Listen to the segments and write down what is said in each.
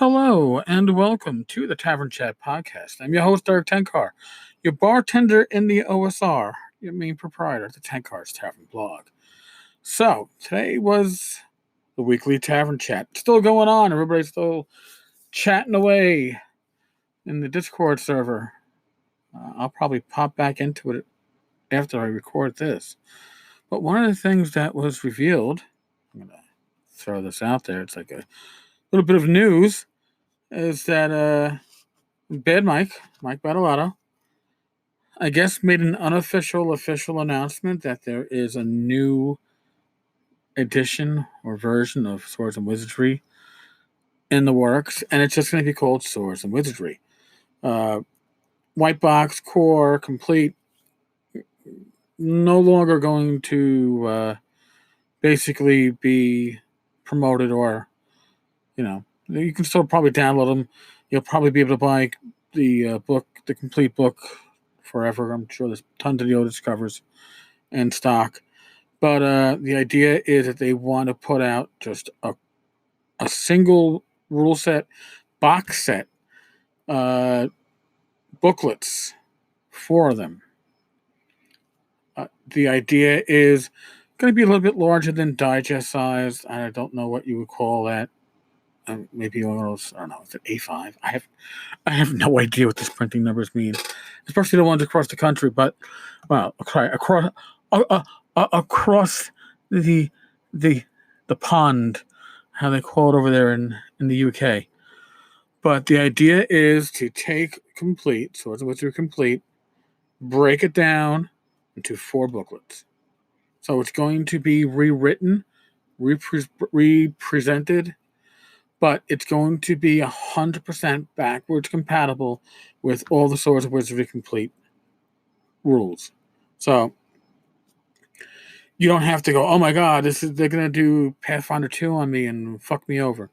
Hello and welcome to the Tavern Chat podcast. I'm your host, Eric Tenkar, your bartender in the OSR, your main proprietor of the Tenkar's Tavern blog. So, today was the weekly Tavern Chat. Still going on. Everybody's still chatting away in the Discord server. I'll probably pop back into it after I record this. But one of the things that was revealed, I'm going to throw this out there, it's like a little bit of news, is that Bad Mike Battalato, I guess, made an official announcement that there is a new edition or version of Swords and Wizardry in the works, and it's just going to be called Swords and Wizardry. White box, core, complete, no longer going to basically be promoted, or, you can still probably download them. You'll probably be able to buy the book, the complete book, forever. I'm sure there's tons of the Otis covers in stock. But the idea is that they want to put out just a single rule set, box set, booklets for them. The idea is going to be a little bit larger than digest size. I don't know what you would call that. Maybe one of those, I don't know, is it A5? I have no idea what these printing numbers mean, especially the ones across the country. But, well, across the pond, how they call it over there in the UK. But the idea is to take complete, Swords of Wizardry complete, break it down into 4 booklets. So it's going to be rewritten, represented, but it's going to be 100% backwards compatible with all the Swords of Wizardry complete rules. So you don't have to go, oh my God, they're going to do Pathfinder 2 on me and fuck me over.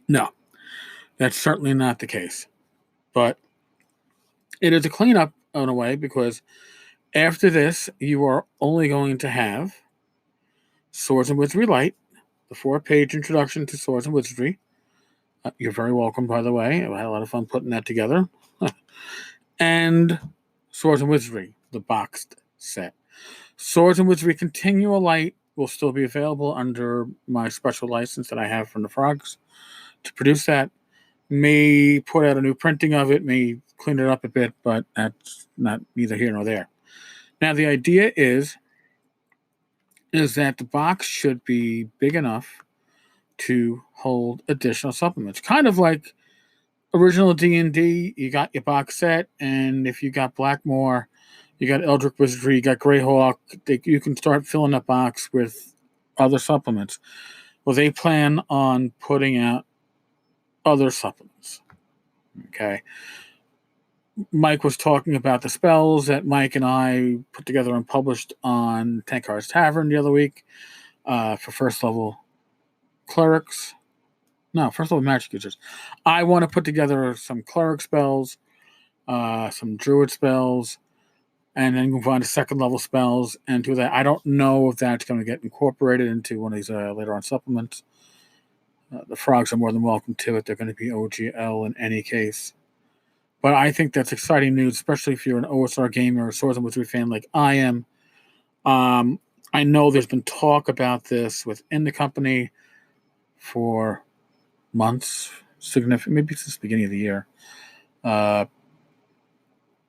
No, that's certainly not the case. But it is a cleanup in a way, because after this, you are only going to have Swords and Wizardry Light, the 4-page introduction to Swords and Wizardry. You're very welcome, by the way. I had a lot of fun putting that together. And Swords and Wizardry, the boxed set. Swords and Wizardry Continual Light will still be available under my special license that I have from the Frogs to produce that. May put out a new printing of it, may clean it up a bit, but that's not neither here nor there. Now, the idea is that the box should be big enough to hold additional supplements. Kind of like original D&D, you got your box set, and if you got Blackmoor, you got Eldritch Wizardry, you got Greyhawk, you can start filling that box with other supplements. Well, they plan on putting out other supplements. Okay. Mike was talking about the spells that Mike and I put together and published on Tenkar's Tavern the other week for first level clerics. No, first level magic users. I want to put together some cleric spells, some druid spells, and then move on to second level spells and do that. I don't know if that's going to get incorporated into one of these later on supplements. The Frogs are more than welcome to it. They're going to be OGL in any case. But I think that's exciting news, especially if you're an OSR gamer or Swords and Wizardry fan like I am. I know there's been talk about this within the company for months, significant, maybe since the beginning of the year. I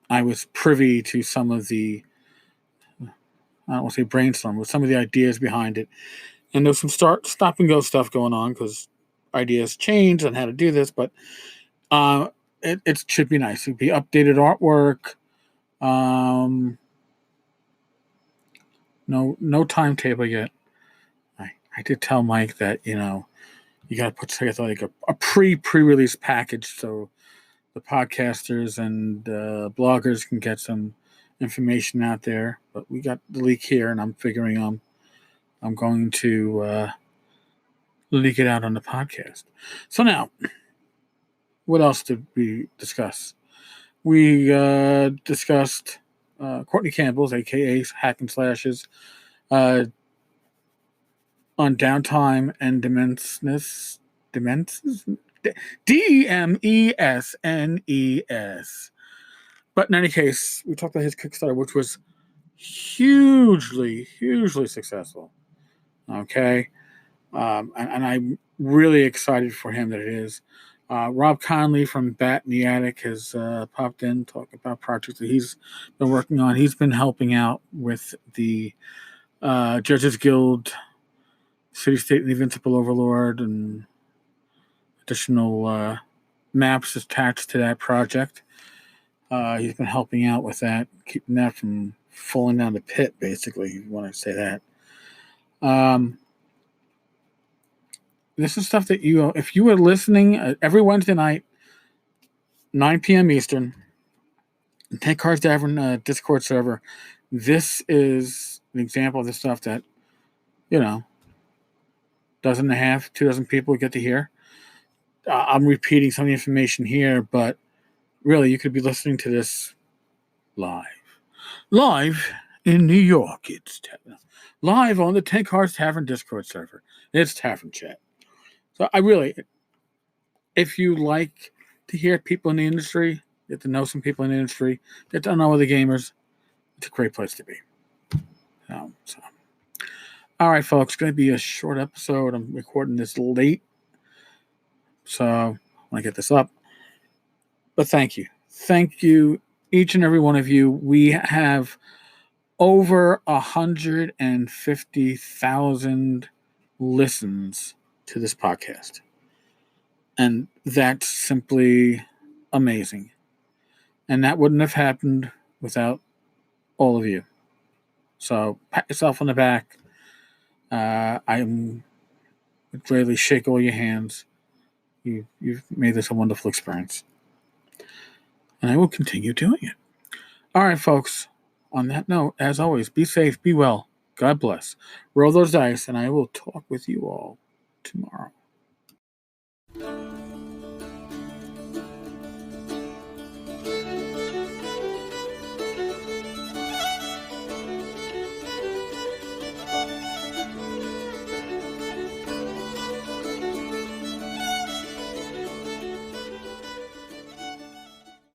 was privy to some of the, I don't want to say brainstorm, but some of the ideas behind it. And there's some stop and go stuff going on because ideas change on how to do this, but it should be nice. It'd be updated artwork. No timetable yet. I did tell Mike that, you got to put together like a pre-release package so the podcasters and bloggers can get some information out there. But we got the leak here, and I'm figuring I'm going to leak it out on the podcast. So now, what else did we discuss? We discussed Courtney Campbell's, a.k.a. Hack and Slashes, on downtime and demences. DEMESNES. But in any case, we talked about his Kickstarter, which was hugely successful. Okay. And I'm really excited for him that it is. Rob Conley from Bat in the Attic has popped in, talking about projects that he's been working on. He's been helping out with the Judges Guild, City State and the Invincible Overlord, and additional maps attached to that project. He's been helping out with that, keeping that from falling down the pit, basically, if you want to say that. This is stuff that if you were listening every Wednesday night, 9 p.m. Eastern, 10 Cards Tavern Discord server, this is an example of the stuff that, dozen and a half, 2 dozen people get to hear. I'm repeating some of the information here, but really, you could be listening to this live. Live in New York, it's live on the 10 Cards Tavern Discord server. It's Tavern Chat. So if you like to hear people in the industry, get to know some people in the industry, get to know other gamers, it's a great place to be. All right, folks, it's going to be a short episode. I'm recording this late, so I want to get this up. But thank you. Thank you, each and every one of you. We have over 150,000 listens to this podcast. And that's simply amazing. And that wouldn't have happened without all of you. So pat yourself on the back. I would gladly shake all your hands. You've made this a wonderful experience. And I will continue doing it. All right, folks. On that note, as always, be safe, be well. God bless. Roll those dice, and I will talk with you all tomorrow.